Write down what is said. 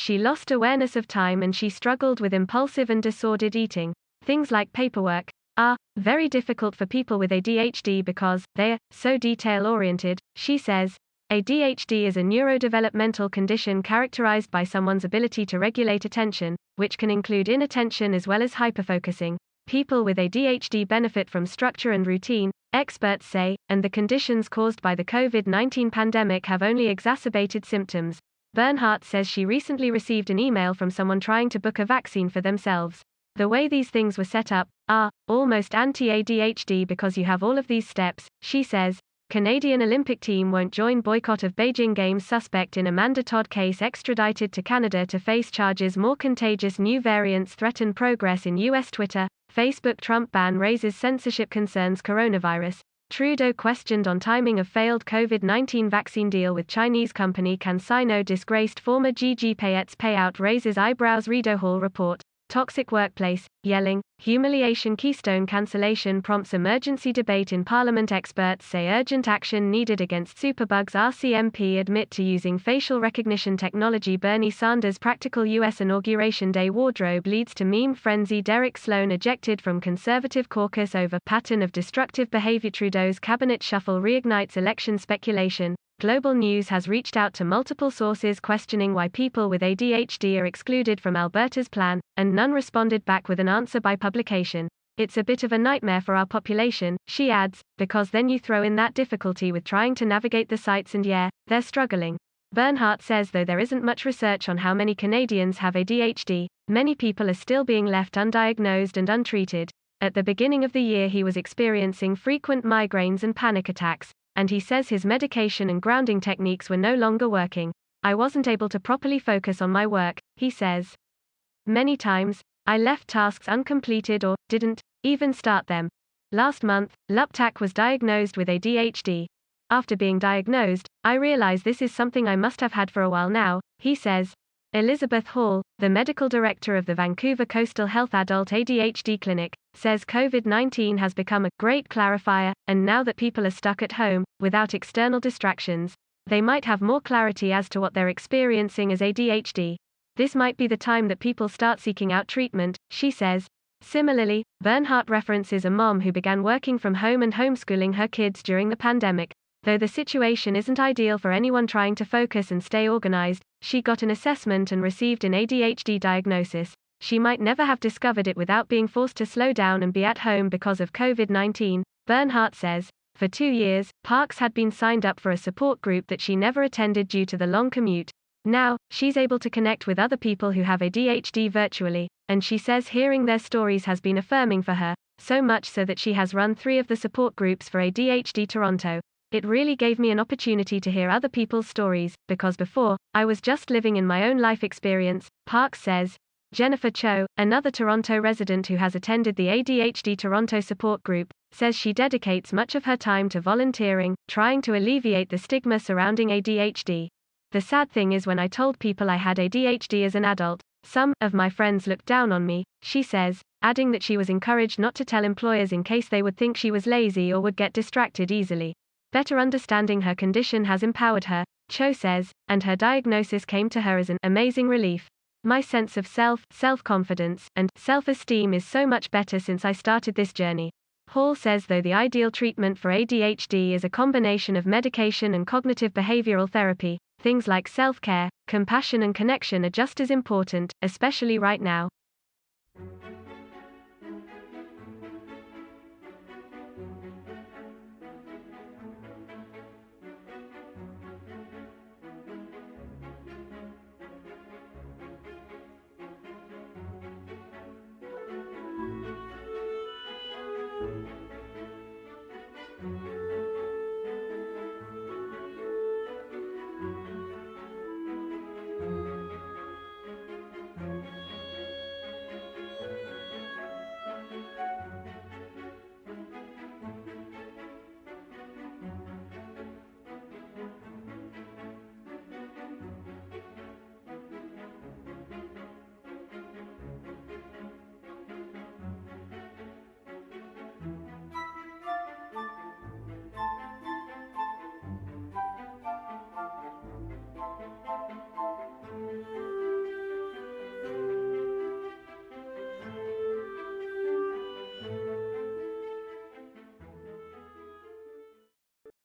she lost awareness of time and she struggled with impulsive and disordered eating. Things like paperwork are very difficult for people with ADHD because they're so detail-oriented, she says. ADHD is a neurodevelopmental condition characterized by someone's ability to regulate attention, which can include inattention as well as hyperfocusing. People with ADHD benefit from structure and routine, experts say, and the conditions caused by the COVID-19 pandemic have only exacerbated symptoms. Bernhardt says she recently received an email from someone trying to book a vaccine for themselves. The way these things were set up are almost anti-ADHD because you have all of these steps, she says. Canadian Olympic team won't join boycott of Beijing Games. Suspect in Amanda Todd case extradited to Canada to face charges. More contagious new variants threaten progress in U.S. Twitter, Facebook. Trump ban raises censorship concerns. Coronavirus. Trudeau questioned on timing of failed COVID-19 vaccine deal with Chinese company CanSino. Disgraced former Gigi Payette's payout raises eyebrows. Rideau Hall report. Toxic workplace, yelling, humiliation. Keystone cancellation prompts emergency debate in Parliament. Experts say urgent action needed against superbugs. RCMP admit to using facial recognition technology. Bernie Sanders' practical U.S. Inauguration Day wardrobe leads to meme frenzy. Derek Sloan ejected from Conservative caucus over pattern of destructive behavior. Trudeau's cabinet shuffle reignites election speculation. Global News has reached out to multiple sources questioning why people with ADHD are excluded from Alberta's plan, and none responded back with an answer by publication. It's a bit of a nightmare for our population, she adds, because then you throw in that difficulty with trying to navigate the sites and yeah, they're struggling. Bernhardt says though there isn't much research on how many Canadians have ADHD, many people are still being left undiagnosed and untreated. At the beginning of the year he was experiencing frequent migraines and panic attacks, and he says his medication and grounding techniques were no longer working. I wasn't able to properly focus on my work, he says. Many times, I left tasks uncompleted or didn't even start them. Last month, Luptak was diagnosed with ADHD. After being diagnosed, I realize this is something I must have had for a while now, he says. Elizabeth Hall, the medical director of the Vancouver Coastal Health Adult ADHD Clinic, says COVID-19 has become a great clarifier, and now that people are stuck at home, without external distractions, they might have more clarity as to what they're experiencing as ADHD. This might be the time that people start seeking out treatment, she says. Similarly, Bernhardt references a mom who began working from home and homeschooling her kids during the pandemic. Though the situation isn't ideal for anyone trying to focus and stay organized, she got an assessment and received an ADHD diagnosis. She might never have discovered it without being forced to slow down and be at home because of COVID-19, Bernhardt says. For 2 years, Parks had been signed up for a support group that she never attended due to the long commute. Now, she's able to connect with other people who have ADHD virtually, and she says hearing their stories has been affirming for her, so much so that she has run 3 of the support groups for ADHD Toronto. It really gave me an opportunity to hear other people's stories, because before, I was just living in my own life experience, Parks says. Jennifer Cho, another Toronto resident who has attended the ADHD Toronto support group, says she dedicates much of her time to volunteering, trying to alleviate the stigma surrounding ADHD. The sad thing is when I told people I had ADHD as an adult, some of my friends looked down on me, she says, adding that she was encouraged not to tell employers in case they would think she was lazy or would get distracted easily. Better understanding her condition has empowered her, Cho says, and her diagnosis came to her as an amazing relief. My sense of self-confidence, and self-esteem is so much better since I started this journey. Hall says though the ideal treatment for ADHD is a combination of medication and cognitive behavioral therapy, things like self-care, compassion and connection are just as important, especially right now.